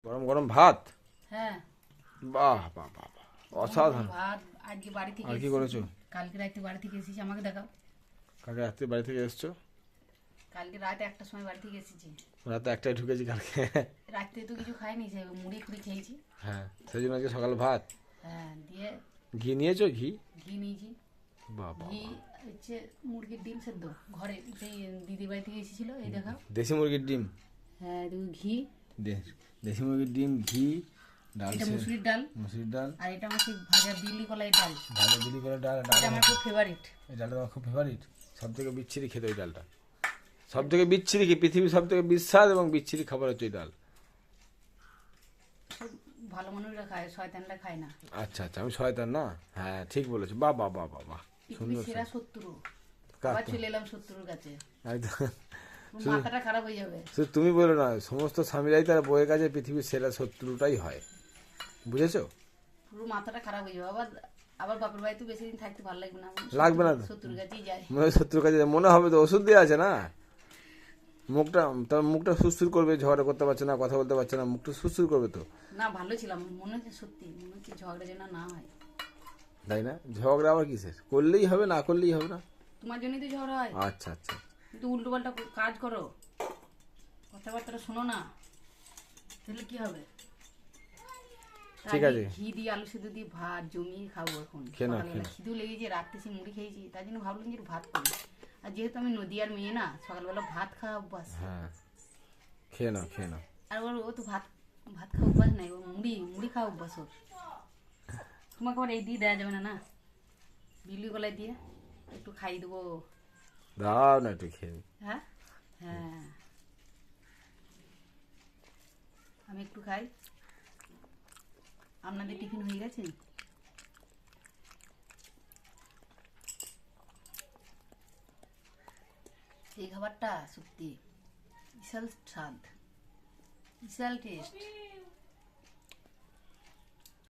গরম গরম ভাত। হ্যাঁ, বাহ বাহ বাহ বাহ, অসাধারণ। ভাত আজকে বাড়ি থেকে আর কি এসেছি। করেছো? কালকে রাতে বাড়ি থেকে এসেছি, আমাকে দেখাও। কালকে রাত্রে বাড়ি থেকে এসছো? কালকে রাতে 1টার সময় বাড়ি থেকে এসেছি। রাতে একটাই ঢুকেছি কালকে। রাত্রে তো কিছু খাইনি, সে মুড়ি ফুড়ি খেয়েছি। হ্যাঁ, সেই জন্য আজকে সকাল ভাত। হ্যাঁ, দিয়ে ঘি নিয়েছো? ঘি? ঘি নিয়েছি। বাহ বাহ ঘি বাহ। হচ্ছে মুরগির ডিম সেদ্ধ, ঘরে সেই দিদির বাড়ি থেকে এসেছিল, এই দেখাও। দেশি মুরগির ডিম? হ্যাঁ, দেখো ঘি। দেশি মুরগির ডিম, ঘি, ডাল, এটা মুসুরির ডাল। মুসুরির ডাল, আর এটা আমার সেই ভাজা বিলি কলাই ডাল। ভালো বিলি করে ডাল। এটা আমার খুব ফেভারিট। এই ডালটা আমার খুব ফেভারিট। সব থেকে বিচ্ছিরি খেতে ওই ডালটা। সব থেকে বিচ্ছিরি কি, পৃথিবীর সব থেকে বিস্বাদ এবং বিচ্ছিরি খাবার হচ্ছে ওই ডাল। ভালো মানুষরা খায়, শয়তানরা খায় না। আচ্ছা আচ্ছা, আমি শয়তান না? হ্যাঁ ঠিক বলেছো। বাহ বাহ বাহ বাহ বাহ, পৃথিবীর সুন্দর। সেরা শত্রু। কার আবার তো? চলে এলাম শত্রুর কাছে। একদম। মাথাটা খারাপ হয়ে যাবে। শুধু তুমি বলো না, সমস্ত স্বামীরাই তার বউয়ের কাছে পৃথিবীর সেরা শত্রুটাই হয়। বুঝেছো? পুরো মাথাটা খারাপ হয়ে যাবে। আবার আবার বাপের বাড়িতে বেশি দিন থাকতে ভালো লাগবে না। লাগবে না তো। শত্রুর কাছেই যায়। মনে হয় শত্রুর কাছে মনে হবে তো, ওষুধ দেওয়া আছে না। মুখটা, তার মুখটা সুস্থির করবে, ঝগড়া করতে পারছে না, কথা বলতে পারছে না, মুখটা সুস্থির করবে তো। না, ভালো ছিলাম, মনে হচ্ছে সত্যি, মনে হচ্ছে ঝগড়া যেন না হয়। তাই না? ঝগড়া আবার কিসের? করলেই হবে, না করলেই হবে না। তোমার জন্যই তো ঝগড়া হয়। আচ্ছা আচ্ছা। কিন্তু উল্টো পাল্টা কাজ করো, কথাবার্তা শোনো না, তাহলে কি হবে? ঠিক আছে। ঘি দিয়ে আলু সিদ্ধ দিয়ে ভাত জমিয়ে খাবো এখন। খেয়ে নাও, সকালবেলা খিদেও লেগেছে, রাত্রে সে মুড়ি খেয়েছি, তাই জন্য ভাবলাম যে একটু ভাত করি। আর যেহেতু আমি নদীয়ার মেয়ে না, সকালবেলা ভাত খাওয়া অভ্যাস। হ্যাঁ, খেয়ে নাও খেয়ে নাও। আর ও তো ভাত ভাত খাওয়া অভ্যাস নাই, ও মুড়ি মুড়ি খাওয়া অভ্যাস ওর। তোমাকে আবার এই দিয়ে দেওয়া যাবে না, না বিলি গলায় দিয়ে একটু খাই দেবো। দাও না একটু খেয়ে নি। হ্যাঁ, হ্যাঁ, আমি একটু খাই। আপনাদের টিফিন হয়ে গেছে? এই খাবারটা সত্যি বিশাল স্বাদ, বিশাল টেস্ট।